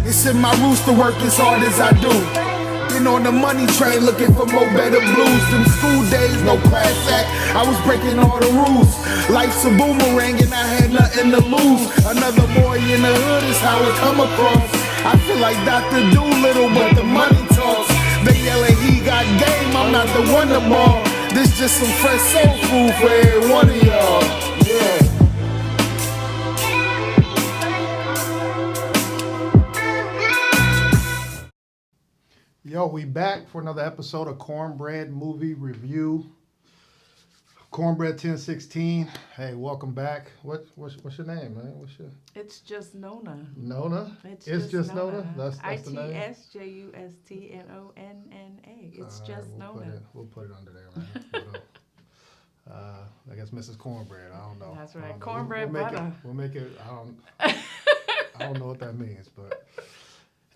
It's in my roots to work as hard as I do. Been on the money train looking for more better blues. Them school days, no class act, I was breaking all the rules. Life's a boomerang and I had nothing to lose. Another boy in the hood is how it come across. I feel like Dr. Doolittle, but the money talks. They yelling he got game, I'm not the wonder ball. This just some fresh soul food for every one of y'all. Yeah. Yo, we back for another episode of Cornbread Movie Review. Cornbread 1016. Hey, welcome back. What's your name, man? It's just Nona. Nona? It's just Nona? That's the name? ITSJUSTNONNA. It's just Nona. We'll put it under there, man. I guess Mrs. Cornbread. I don't know. That's right. Cornbread butter. We'll make it. I don't know what that means, but.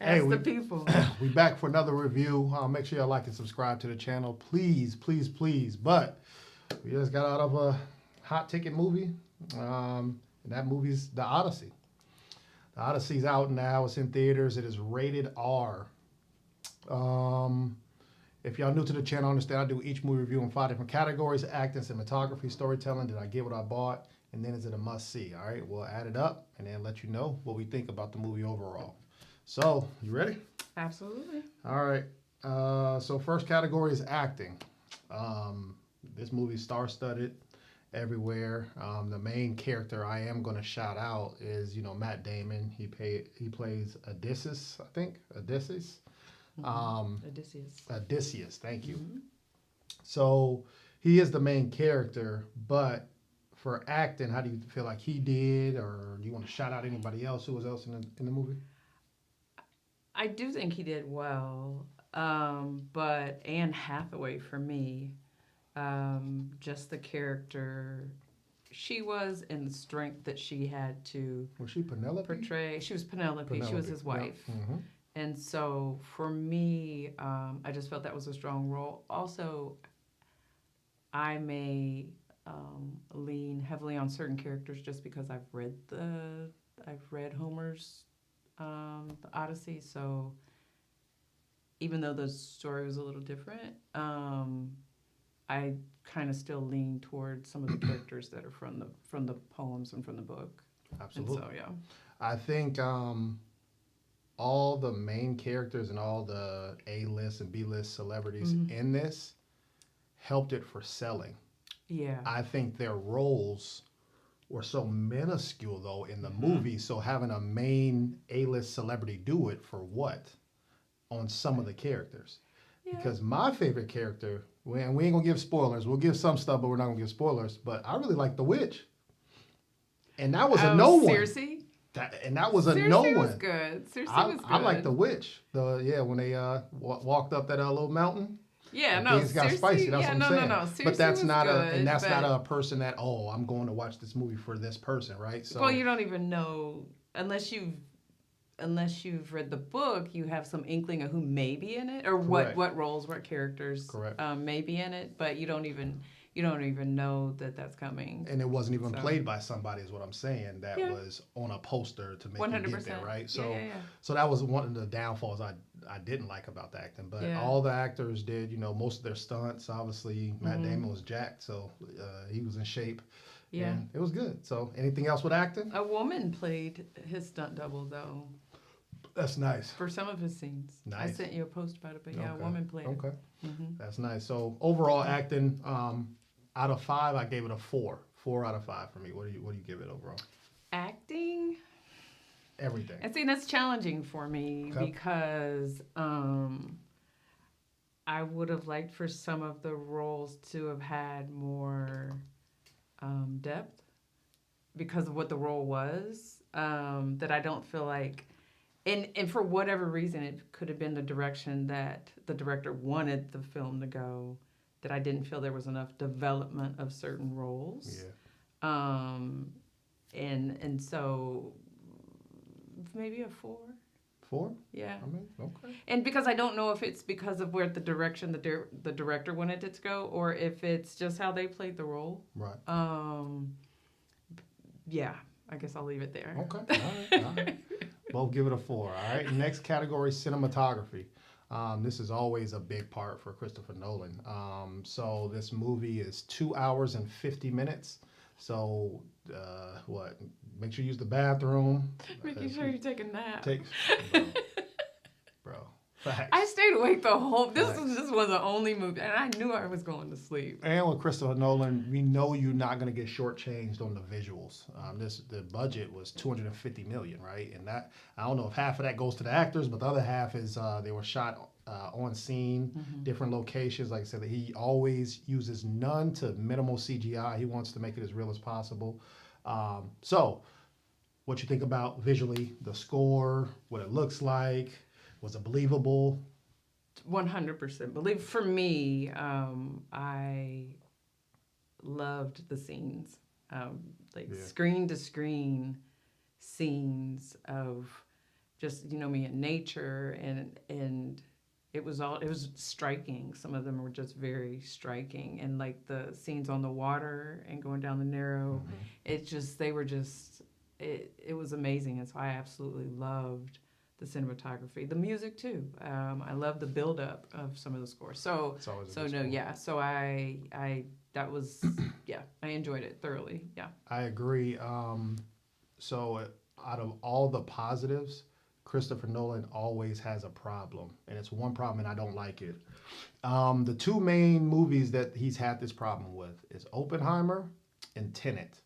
Ask the people. We back for another review. Make sure y'all like and subscribe to the channel. Please, please, please. But we just got out of a hot ticket movie. And that movie's The Odyssey. The Odyssey's out now. It's in theaters. It is rated R. If y'all new to the channel, understand I do each movie review in 5 different categories: acting, cinematography, storytelling. Did I get what I bought? And then is it a must-see? All right, we'll add it up and then let you know what we think about the movie overall. So, you ready? Absolutely. All right. So first category is acting. This movie's star-studded everywhere. The main character I am going to shout out is, Matt Damon. He plays Odysseus, I think. Odysseus. Odysseus. Thank you. Mm-hmm. So he is the main character, but for acting, how do you feel like he did, or do you want to shout out anybody else who was else in the movie? I do think he did well, but Anne Hathaway for me, just the character she was and the strength that she had to was she Penelope? Portray. She was Penelope. She was his wife. Yep. Mm-hmm. And so for me, I just felt that was a strong role. Also, I may lean heavily on certain characters just because I've read Homer's the Odyssey, so even though the story was a little different, I kind of still lean toward some of the characters that are from the poems and from the book. Absolutely. And so, yeah. I think all the main characters and all the A-list and B-list celebrities in this helped it for selling. Yeah. I think their roles were so minuscule, though, in the movie. So having a main A-list celebrity do it for what? On some of the characters. Yeah. Because my favorite character, we ain't going to give spoilers. We'll give some stuff, but we're not going to give spoilers. But I really like the witch. And that was a no one. Circe? That was a Circe no was one. Good. Circe was good. I like the witch. When they walked up that little mountain. Yeah, no, things got spicy. That's what I'm saying. No. Circe but that's was not good, not a person that I'm going to watch this movie for this person, right? So well, you don't even know unless you've read the book. You have some inkling of who may be in it or what roles, what characters may be in it, but you don't even know that that's coming. And it wasn't even played by somebody, is what I'm saying. That was on a poster to make 100%. You get there, right? So, so that was one of the downfalls I didn't like about the acting. But all the actors did, most of their stunts. Obviously, Matt Damon was jacked, so he was in shape. Yeah, and it was good. So, anything else with acting? A woman played his stunt double, though. That's nice. For some of his scenes. Nice. I sent you a post about it, but a woman played it. Okay. Mm-hmm. That's nice. So, overall acting, out of 5, I gave it a 4. 4 out of 5 for me. What do you give it overall? Acting? Everything. I think that's challenging for me because I would have liked for some of the roles to have had more depth because of what the role was. That I don't feel like, and for whatever reason, it could have been the direction that the director wanted the film to go. That I didn't feel there was enough development of certain roles. Yeah. And so maybe a 4. 4? Yeah. I mean, okay. And because I don't know if it's because of where the direction the director wanted it to go or if it's just how they played the role. Right. Yeah, I guess I'll leave it there. Okay. All right. Both give it a 4. All right. Next category, cinematography. This is always a big part for Christopher Nolan. So this movie is 2 hours and 50 minutes. So what? Make sure you use the bathroom. Making sure you take a nap. Bro. Facts. I stayed awake the whole. This Facts. was the only movie, and I knew I was going to sleep. And with Christopher Nolan, we know you're not going to get shortchanged on the visuals. The budget was $250 million, right? And that, I don't know if half of that goes to the actors, but the other half is they were shot on scene, different locations. Like I said, he always uses none to minimal CGI. He wants to make it as real as possible. So, what you think about visually, the score, what it looks like? Was it believable? 100% believe. For me, I loved the scenes, screen to screen scenes of just me in nature, and it was striking. Some of them were just very striking, and like the scenes on the water and going down the narrow, it was amazing, and so I absolutely loved the cinematography, the music too. I love the build-up of some of the scores. So I that was I enjoyed it thoroughly. Yeah, I agree. So out of all the positives, Christopher Nolan always has a problem, and it's one problem, and I don't like it. The two main movies that he's had this problem with is Oppenheimer and Tenet,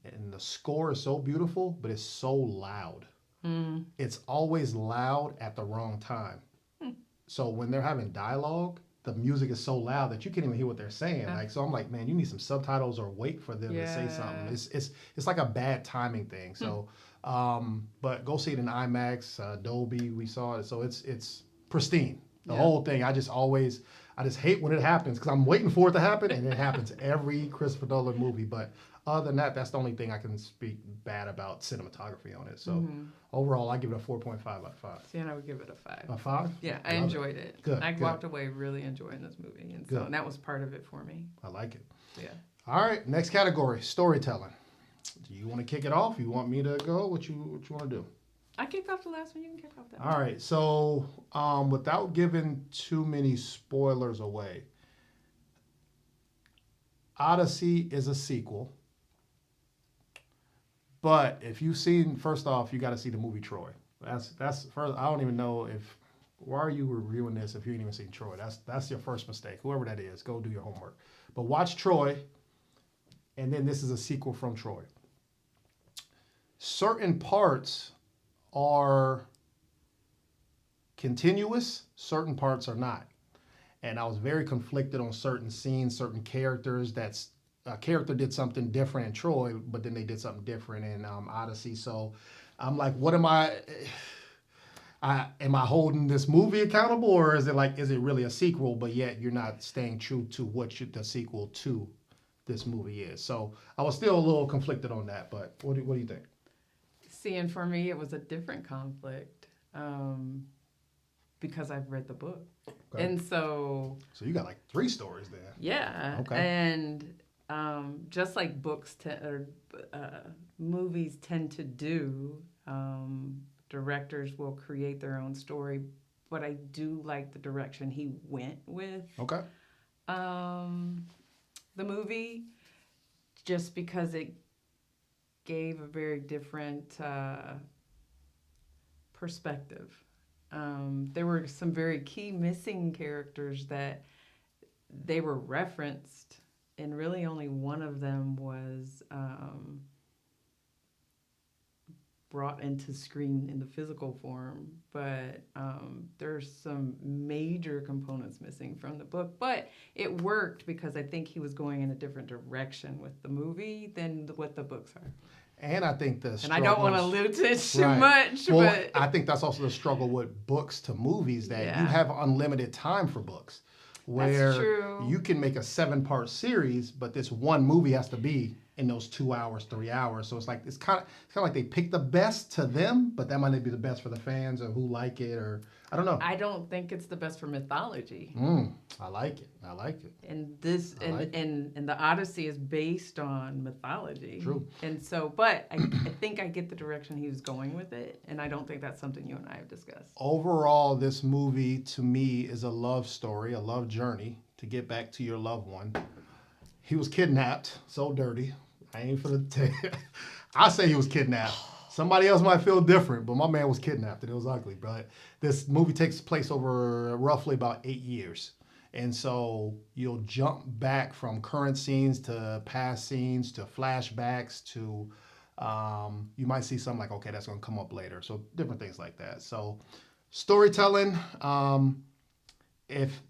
and the score is so beautiful, but it's so loud. It's always loud at the wrong time. So when they're having dialogue, the music is so loud that you can't even hear what they're saying. So I'm like, man, you need some subtitles or wait for them to say something. It's like a bad timing thing. So, but go see it in IMAX, Dolby. We saw it, so it's pristine. The whole thing. I just hate when it happens because I'm waiting for it to happen, and it happens every Christopher Nolan movie. But other than that, that's the only thing I can speak bad about cinematography on it. So overall, I give it a 4.5 out of 5. See, and I would give it a 5. A 5? Yeah, I enjoyed it. Good. I walked away really enjoying this movie, and that was part of it for me. I like it. Yeah. All right, next category, storytelling. Do you want to kick it off? You want me to go? What you want to do? I kicked off the last one. You can kick off that one. All right. So, without giving too many spoilers away, Odyssey is a sequel. But if you've seen, first off, you got to see the movie Troy. That's first. I don't even know why are you reviewing this if you ain't even seen Troy? That's your first mistake. Whoever that is, go do your homework. But watch Troy, and then this is a sequel from Troy. Certain parts are continuous, certain parts are not. And I was very conflicted on certain scenes, certain characters. A character did something different in Troy, but then they did something different in Odyssey. So I'm like, what am I holding this movie accountable, or is it really a sequel, but yet you're not staying true to what the sequel to this movie is? So I was still a little conflicted on that, but what do you think? See, and for me, it was a different conflict because I've read the book. Okay. And so you got like 3 stories there. Yeah. Okay. And just like movies tend to do, directors will create their own story, but I do like the direction he went with. Okay. The movie, just because it gave a very different perspective. There were some very key missing characters that they were referenced, and really only one of them was brought into screen in the physical form. But there's some major components missing from the book. But it worked because I think he was going in a different direction with the movie than what the books are. And I think and I don't want to allude to it too much. Well, but I think that's also the struggle with books to movies, that you have unlimited time for books. Where you can make a 7-part series, but this one movie has to be in those 2 hours, 3 hours. So it's kind of like they pick the best to them, but that might not be the best for the fans or who like it, or I don't know. I don't think it's the best for mythology. I like it. I like it. And this and the Odyssey is based on mythology. True. And so, but I think I get the direction he was going with it, and I don't think that's something you and I have discussed. Overall, this movie to me is a love story, a love journey to get back to your loved one. He was kidnapped. So dirty. I ain't for the I say he was kidnapped. Somebody else might feel different, but my man was kidnapped and it was ugly. But this movie takes place over roughly about 8 years. And so you'll jump back from current scenes to past scenes to flashbacks to, you might see something like, okay, that's going to come up later. So different things like that. So storytelling, if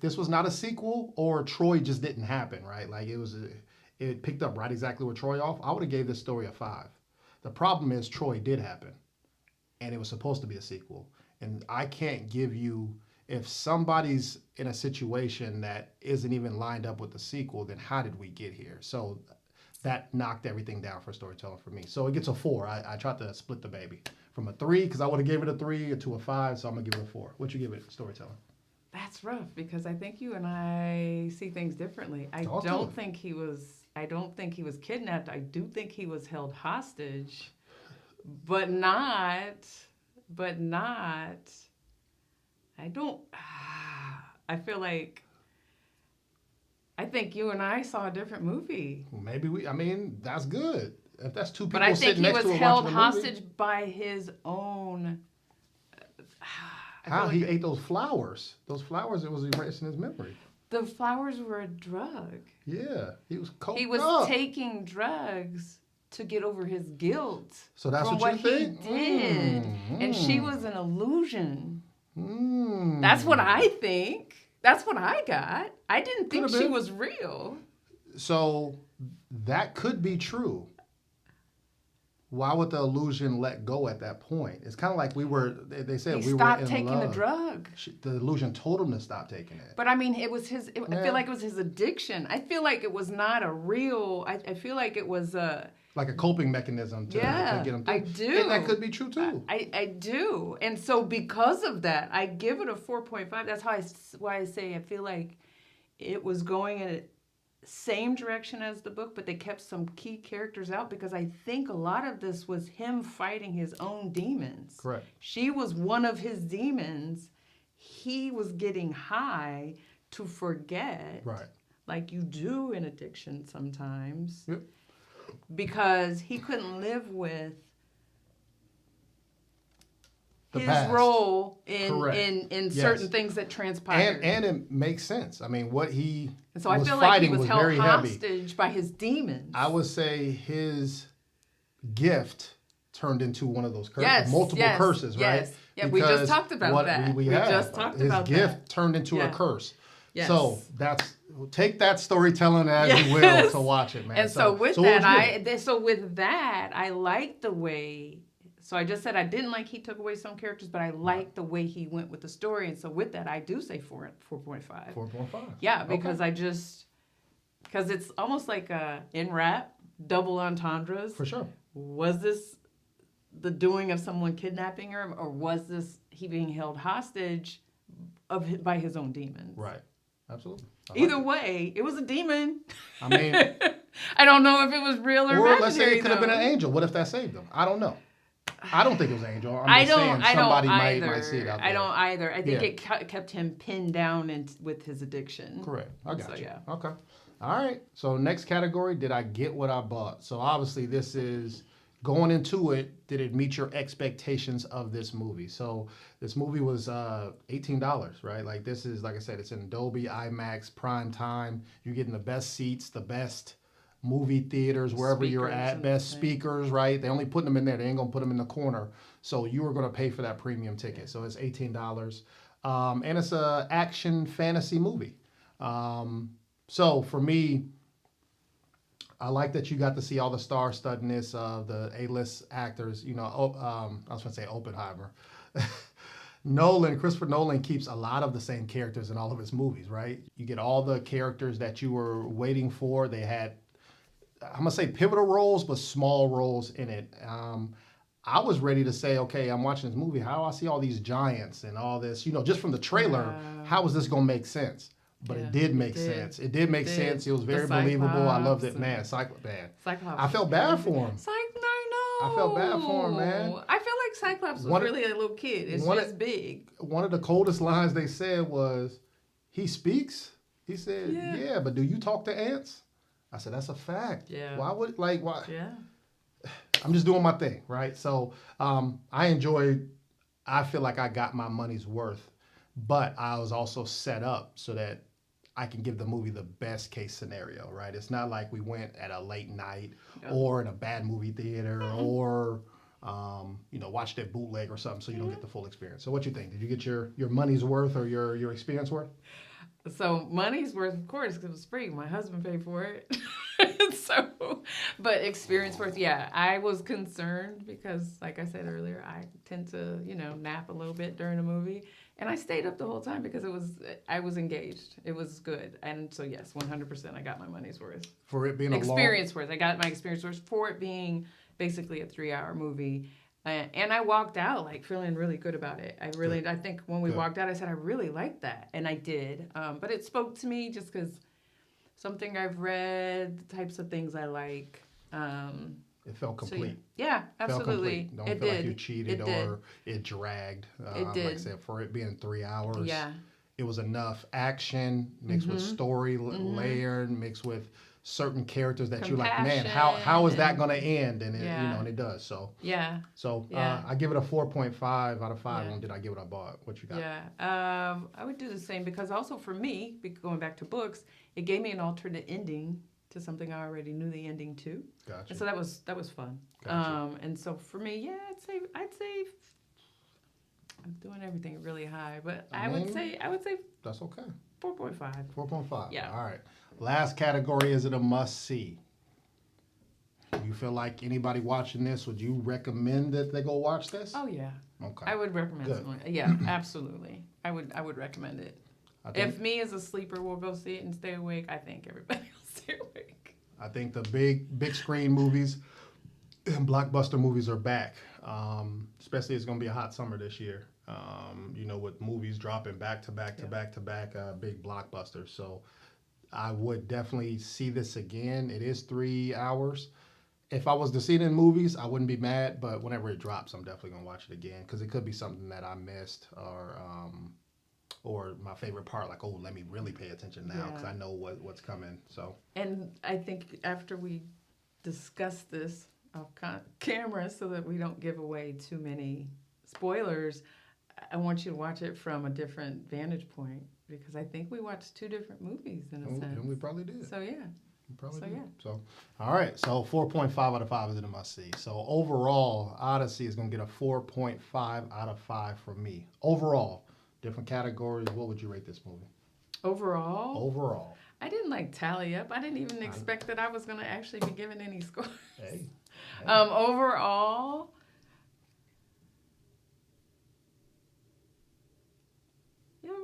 this was not a sequel or Troy just didn't happen, right? Like it picked up right exactly where Troy off, I would have gave this story a 5. The problem is Troy did happen and it was supposed to be a sequel. And I can't give you, if somebody's in a situation that isn't even lined up with the sequel, then how did we get here? So that knocked everything down for storytelling for me. So it gets a 4. I tried to split the baby from a 3 because I would have gave it a 3 to a 5. So I'm gonna give it a 4. What you give it, storytelling? That's rough because I think you and I see things differently. I don't think he was kidnapped. I do think he was held hostage, but not. I feel like I think you and I saw a different movie. Maybe that's good. If that's two people but I think sitting next to a he was held watching a hostage movie. by his own. How he ate those flowers? Those flowers, it was erasing his memory. The flowers were a drug. Yeah, he was coked He was up. taking drugs to get over his guilt. So that's from what you think? he did, and she was an illusion. Mm. That's what I think. That's what I got. I didn't think Could've she been. was real. So that could be true. Why would the illusion let go at that point? It's kind of like they said He we were stopped in taking love. the drug. The illusion told him to stop taking it. But I mean, it was his. I Yeah. feel like it was his addiction. I feel like it was not a real. I feel like it was a. Like a coping mechanism to get him through. I do. And that could be true too. I do. And so because of that, I give it a 4.5. That's why I say I feel like it was going in a same direction as the book, but they kept some key characters out because I think a lot of this was him fighting his own demons. Correct. She was one of his demons. He was getting high to forget. Right. Like you do in addiction sometimes. Yep. Because he couldn't live with his past. role in Yes. certain things that transpired. And it makes sense. I mean, what he And so I was feel like he fighting was was held very heavy. hostage by his demons. I would say his gift turned into one of those curses, Yes, multiple yes, curses, right? yes. Yeah, we just talked about that. We We have. just talked his about gift that. turned into a Yeah. curse. Yes. So take that storytelling as you will Yes. to watch it, man. And so with what would you that, give it? I like the way. So I just said I didn't like he took away some characters, but I liked the way he went with the story. And so with that, I do say 4.5. 4.5. Yeah, because because it's almost like in rap, double entendres. For sure. Was this the doing of someone kidnapping her, or was this he being held hostage by his own demons? Right. Absolutely. I like Either it. way, it was a demon. I mean, I don't know if it was real or imaginary. let's say it could have been an though. angel. What if that saved him? I don't know. I don't think it was an angel. I I'm just saying don't somebody either. might see it out there. I don't either. I think Yeah. it kept him pinned down with his addiction. Correct. I got So, you. yeah. Okay. All right. So next category, did I get what I bought? So obviously this is going into it, did it meet your expectations of this movie? So this movie was $18, right? Like this is, like I said, it's in Dolby, IMAX, prime time. You're getting the best seats, the best movie theaters, wherever you're Speakers at, and best everything. speakers, right? They only putting them in there. They ain't gonna put them in the corner. So you are gonna pay for that premium ticket. So it's $18. And it's a action fantasy movie. So for me, I like that you got to see all the star-studdedness of the A-list actors. You know, I was going to say Oppenheimer. Christopher Nolan keeps a lot of the same characters in all of his movies, right? You get all the characters that you were waiting for. They had I'm gonna say pivotal roles, but small roles in it. I was ready to say, okay, I'm watching this movie. How do I see all these giants and all this? Just from the trailer, how is this gonna make sense? But it did make sense. It did make sense. It was very believable. I loved it, man. Cyclops. I felt bad for him. I felt bad for him, man. I feel like Cyclops was really a little kid. It's just big. One of the coldest lines they said was, "He speaks." He said, "Yeah, but do you talk to ants?" I said, "That's a fact. Yeah. Why? Yeah. I'm just doing my thing, right?" So I feel like I got my money's worth, but I was also set up so that I can give the movie the best case scenario, right? It's not like we went at a late night or in a bad movie theater or, watched a bootleg or something so you don't get the full experience. So what you think? Did you get your money's worth or your experience worth? So money's worth, of course, because it was free. My husband paid for it. But experience worth, yeah. I was concerned because, like I said earlier, I tend to, nap a little bit during a movie. And I stayed up the whole time because I was engaged. It was good. And so, yes, 100% I got my money's worth. For it being experience worth. I got my experience worth for it being basically a 3-hour movie. And I walked out feeling really good about it. I think when we walked out, I said, I really liked that. And I did. But it spoke to me just because something I've read, the types of things I like. It felt complete. So, yeah, absolutely. Don't feel like you cheated or it dragged. It did. Like I said, for it being 3 hours, yeah. It was enough action mixed with story layered, mixed with certain characters that you're like, man, how is that going to end? And it, and it does. So yeah. So I give it a 4.5 out of 5. And did I give what I bought? What you got? Yeah, I would do the same because also for me, going back to books, it gave me an alternate ending to something I already knew the ending to. Gotcha. And so that was fun. Gotcha. And so for me, I'd say I'm doing everything really high, but I would say that's okay. 4.5. 4.5. Yeah. All right. Last category, is it a must see? You feel like anybody watching this, would you recommend that they go watch this? Oh yeah. Okay. I would recommend something. Yeah, absolutely. I would recommend it. If me as a sleeper will go see it and stay awake, I think everybody will stay awake. I think the big screen movies and blockbuster movies are back. Especially it's going to be a hot summer this year. With movies dropping back to back, big blockbusters. So I would definitely see this again. It is 3 hours. If I was to see it in movies, I wouldn't be mad. But whenever it drops, I'm definitely going to watch it again because it could be something that I missed or my favorite part, like, oh, let me really pay attention now because I know what's coming. So. And I think after we discuss this off camera so that we don't give away too many spoilers, I want you to watch it from a different vantage point because I think we watched 2 different movies in a sense. And we probably did. So, yeah. We probably did. So, all right. So, 4.5 out of 5 is a must-see. So, overall, Odyssey is going to get a 4.5 out of 5 from me. Overall, different categories. What would you rate this movie? Overall. I didn't tally up. I didn't even expect that I was going to actually be given any scores. Hey. Overall...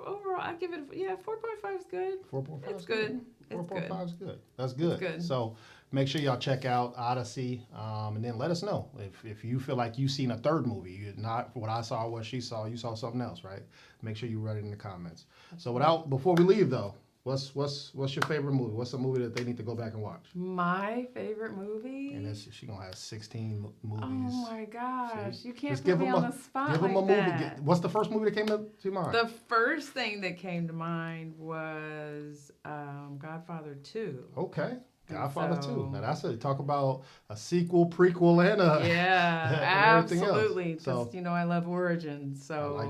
Overall, I give it 4.5 is good. 4.5 It's good. 4.5 is good. That's good. It's good. So make sure y'all check out Odyssey, and then let us know if you feel like you've seen a third movie. Not what I saw, what she saw. You saw something else, right? Make sure you write it in the comments. So before we leave though, what's your favorite movie? What's a movie that they need to go back and watch? My favorite movie? And she gonna have 16 movies. Oh my gosh, you can't put me on the spot give them like a movie. that. What's the first movie that came to your mind? The first thing that came to mind was Godfather 2. Okay. Godfather 2. Now that's talk about a sequel, prequel, and absolutely. Else. So, because I love origins. So I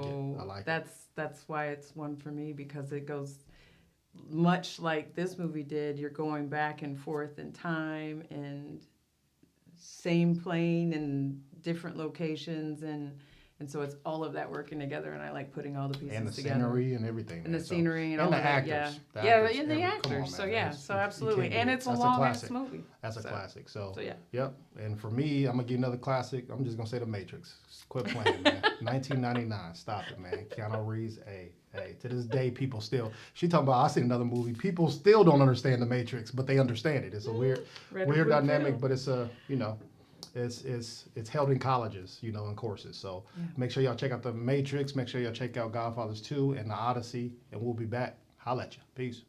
like it. That's why it's one for me because it goes much like this movie did. You're going back and forth in time and same plane and different locations and so it's all of that working together and I like putting all the pieces together. And the scenery and everything. And the scenery and all the of actors. that. And the actors. So so absolutely. And it's a long-ass movie. That's a classic. So yeah. Yep. And for me, I'm going to give another classic. I'm just going to say The Matrix. Quit playing, man. 1999. Stop it, man. Keanu Reeves, Hey, to this day, people still. She talking about. I seen another movie. People still don't understand the Matrix, but they understand it. It's a weird dynamic, but it's a it's held in colleges, in courses. So make sure y'all check out the Matrix. Make sure y'all check out Godfathers 2 and the Odyssey, and we'll be back. Holla at you. Peace.